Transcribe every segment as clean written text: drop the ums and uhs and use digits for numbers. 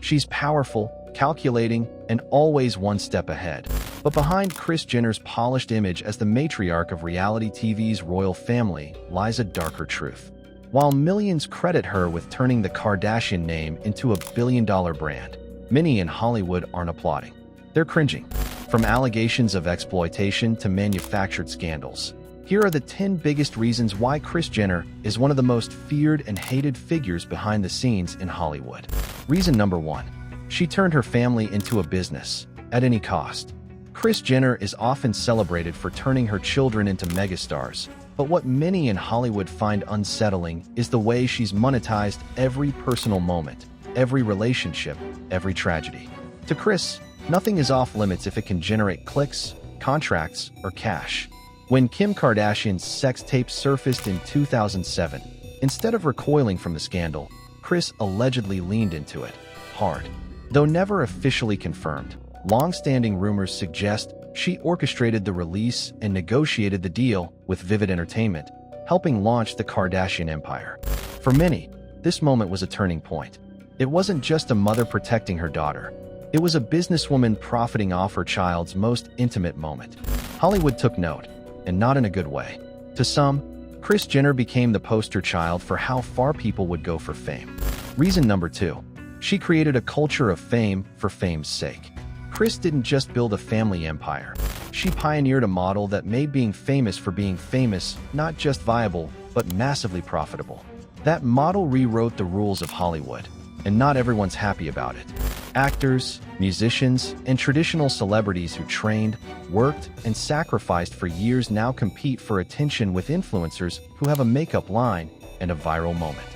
She's powerful, calculating, and always one step ahead. But behind Kris Jenner's polished image as the matriarch of reality TV's royal family lies a darker truth. While millions credit her with turning the Kardashian name into a billion-dollar brand, many in Hollywood aren't applauding. They're cringing. From allegations of exploitation to manufactured scandals, here are the 10 biggest reasons why Kris Jenner is one of the most feared and hated figures behind the scenes in Hollywood. Reason number 1. She turned her family into a business, at any cost. Kris Jenner is often celebrated for turning her children into megastars, but what many in Hollywood find unsettling is the way she's monetized every personal moment, every relationship, every tragedy. To Kris, nothing is off limits if it can generate clicks, contracts, or cash. When Kim Kardashian's sex tape surfaced in 2007, instead of recoiling from the scandal, Kris allegedly leaned into it hard. Though never officially confirmed, long-standing rumors suggest she orchestrated the release and negotiated the deal with Vivid Entertainment, helping launch the Kardashian empire. For many, this moment was a turning point. It wasn't just a mother protecting her daughter. It was a businesswoman profiting off her child's most intimate moment. Hollywood took note, and not in a good way. To some, Kris Jenner became the poster child for how far people would go for fame. Reason number 2. She created a culture of fame for fame's sake. Kris didn't just build a family empire. She pioneered a model that made being famous for being famous not just viable, but massively profitable. That model rewrote the rules of Hollywood, and not everyone's happy about it. Actors, musicians, and traditional celebrities who trained, worked, and sacrificed for years now compete for attention with influencers who have a makeup line and a viral moment.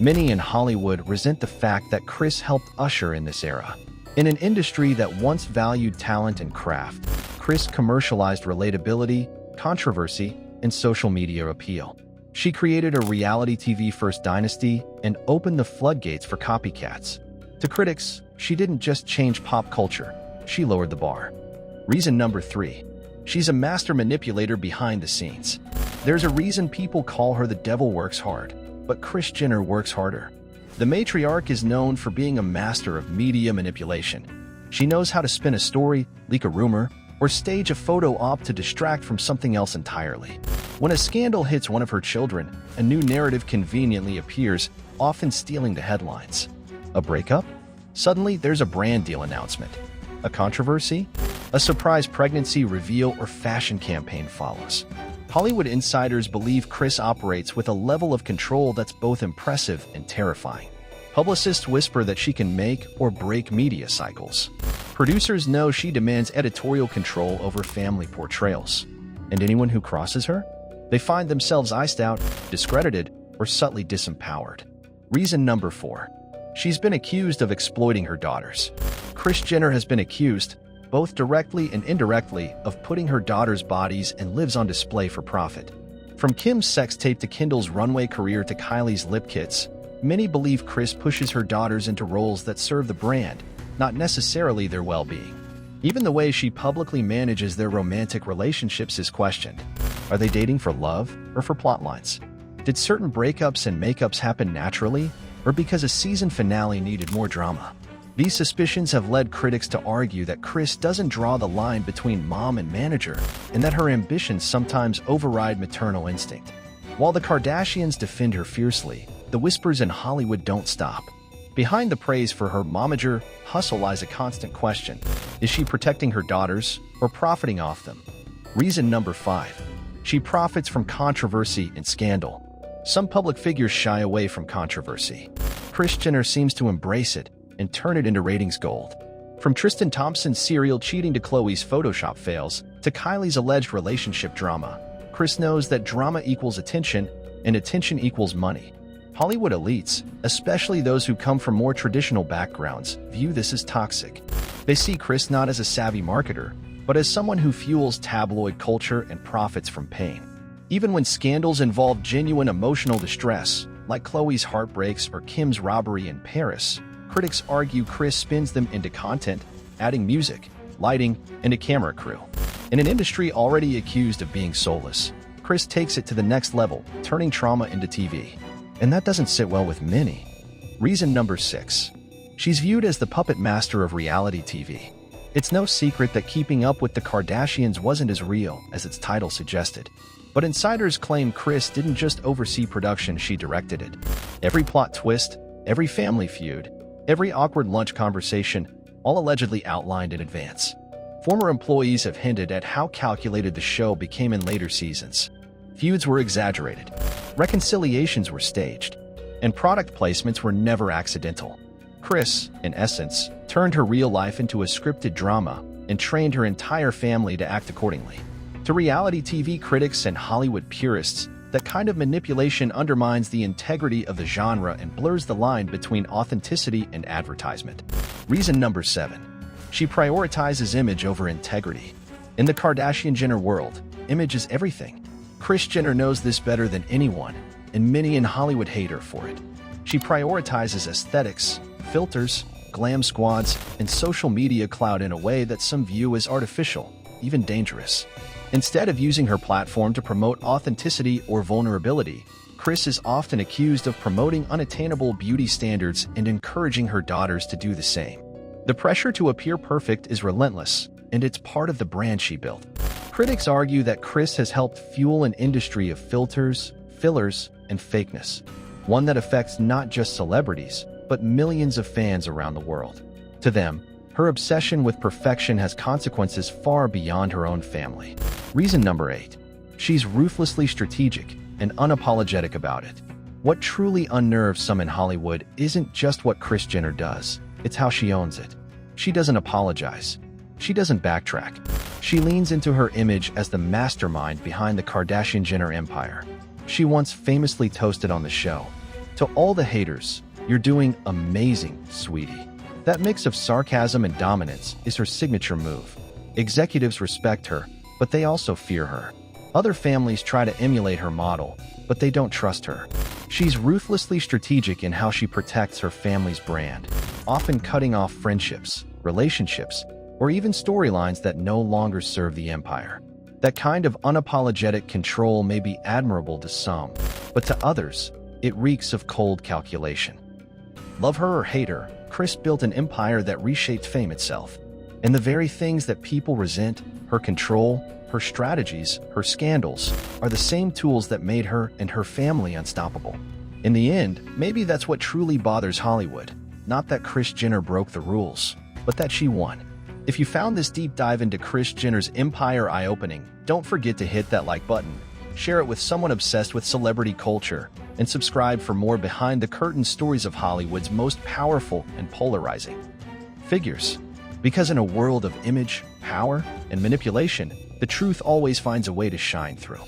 Many in Hollywood resent the fact that Kris helped usher in this era. In an industry that once valued talent and craft, Kris commercialized relatability, controversy, and social media appeal. She created a reality TV-first dynasty and opened the floodgates for copycats. To critics, she didn't just change pop culture, she lowered the bar. Reason number 3. She's a master manipulator behind the scenes. There's a reason people call her the devil works hard, but Kris Jenner works harder. The matriarch is known for being a master of media manipulation. She knows how to spin a story, leak a rumor, or stage a photo op to distract from something else entirely. When a scandal hits one of her children, a new narrative conveniently appears, often stealing the headlines. A breakup? Suddenly, there's a brand deal announcement. A controversy? A surprise pregnancy reveal or fashion campaign follows. Hollywood insiders believe Kris operates with a level of control that's both impressive and terrifying. Publicists whisper that she can make or break media cycles. Producers know she demands editorial control over family portrayals. And anyone who crosses her? They find themselves iced out, discredited, or subtly disempowered. Reason number 4. She's been accused of exploiting her daughters. Kris Jenner has been accused, both directly and indirectly, of putting her daughters' bodies and lives on display for profit. From Kim's sex tape to Kendall's runway career to Kylie's lip kits, many believe Kris pushes her daughters into roles that serve the brand, not necessarily their well-being. Even the way she publicly manages their romantic relationships is questioned. Are they dating for love or for plotlines? Did certain breakups and makeups happen naturally, or because a season finale needed more drama? These suspicions have led critics to argue that Kris doesn't draw the line between mom and manager, and that her ambitions sometimes override maternal instinct. While the Kardashians defend her fiercely, the whispers in Hollywood don't stop. Behind the praise for her momager hustle lies a constant question. Is she protecting her daughters or profiting off them? Reason number 5. She profits from controversy and scandal. Some public figures shy away from controversy. Kris Jenner seems to embrace it and turn it into ratings gold. From Tristan Thompson's serial cheating to Khloe's Photoshop fails to Kylie's alleged relationship drama, Kris knows that drama equals attention and attention equals money. Hollywood elites, especially those who come from more traditional backgrounds, view this as toxic. They see Kris not as a savvy marketer, but as someone who fuels tabloid culture and profits from pain. Even when scandals involve genuine emotional distress, like Khloe's heartbreaks or Kim's robbery in Paris, critics argue Kris spins them into content, adding music, lighting, and a camera crew. In an industry already accused of being soulless, Kris takes it to the next level, turning trauma into TV. And that doesn't sit well with many. Reason number 6. She's viewed as the puppet master of reality TV. It's no secret that keeping up with the Kardashians wasn't as real as its title suggested. But insiders claim Kris didn't just oversee production, she directed it. Every plot twist, every family feud, every awkward lunch conversation, all allegedly outlined in advance. Former employees have hinted at how calculated the show became in later seasons. Feuds were exaggerated, reconciliations were staged, and product placements were never accidental. Kris, in essence, turned her real life into a scripted drama and trained her entire family to act accordingly. To reality TV critics and Hollywood purists, that kind of manipulation undermines the integrity of the genre and blurs the line between authenticity and advertisement. Reason number 7. She prioritizes image over integrity. In the Kardashian-Jenner world, image is everything. Kris Jenner knows this better than anyone, and many in Hollywood hate her for it. She prioritizes aesthetics, filters, glam squads, and social media clout in a way that some view as artificial, even dangerous. Instead of using her platform to promote authenticity or vulnerability, Kris is often accused of promoting unattainable beauty standards and encouraging her daughters to do the same. The pressure to appear perfect is relentless, and it's part of the brand she built. Critics argue that Kris has helped fuel an industry of filters, fillers, and fakeness, one that affects not just celebrities, but millions of fans around the world. To them, her obsession with perfection has consequences far beyond her own family. Reason number 8. She's ruthlessly strategic and unapologetic about it. What truly unnerves some in Hollywood isn't just what Kris Jenner does, it's how she owns it. She doesn't apologize. She doesn't backtrack. She leans into her image as the mastermind behind the Kardashian-Jenner empire. She once famously toasted on the show, "To all the haters, you're doing amazing, sweetie." That mix of sarcasm and dominance is her signature move. Executives respect her, but they also fear her. Other families try to emulate her model, but they don't trust her. She's ruthlessly strategic in how she protects her family's brand, often cutting off friendships, relationships, or even storylines that no longer serve the empire. That kind of unapologetic control may be admirable to some, but to others, it reeks of cold calculation. Love her or hate her, Kris built an empire that reshaped fame itself. And the very things that people resent, her control, her strategies, her scandals, are the same tools that made her and her family unstoppable. In the end, maybe that's what truly bothers Hollywood. Not that Kris Jenner broke the rules, but that she won. If you found this deep dive into Kris Jenner's empire eye-opening, don't forget to hit that like button, share it with someone obsessed with celebrity culture, and subscribe for more behind-the-curtain stories of Hollywood's most powerful and polarizing figures. Because in a world of image, power, and manipulation, the truth always finds a way to shine through.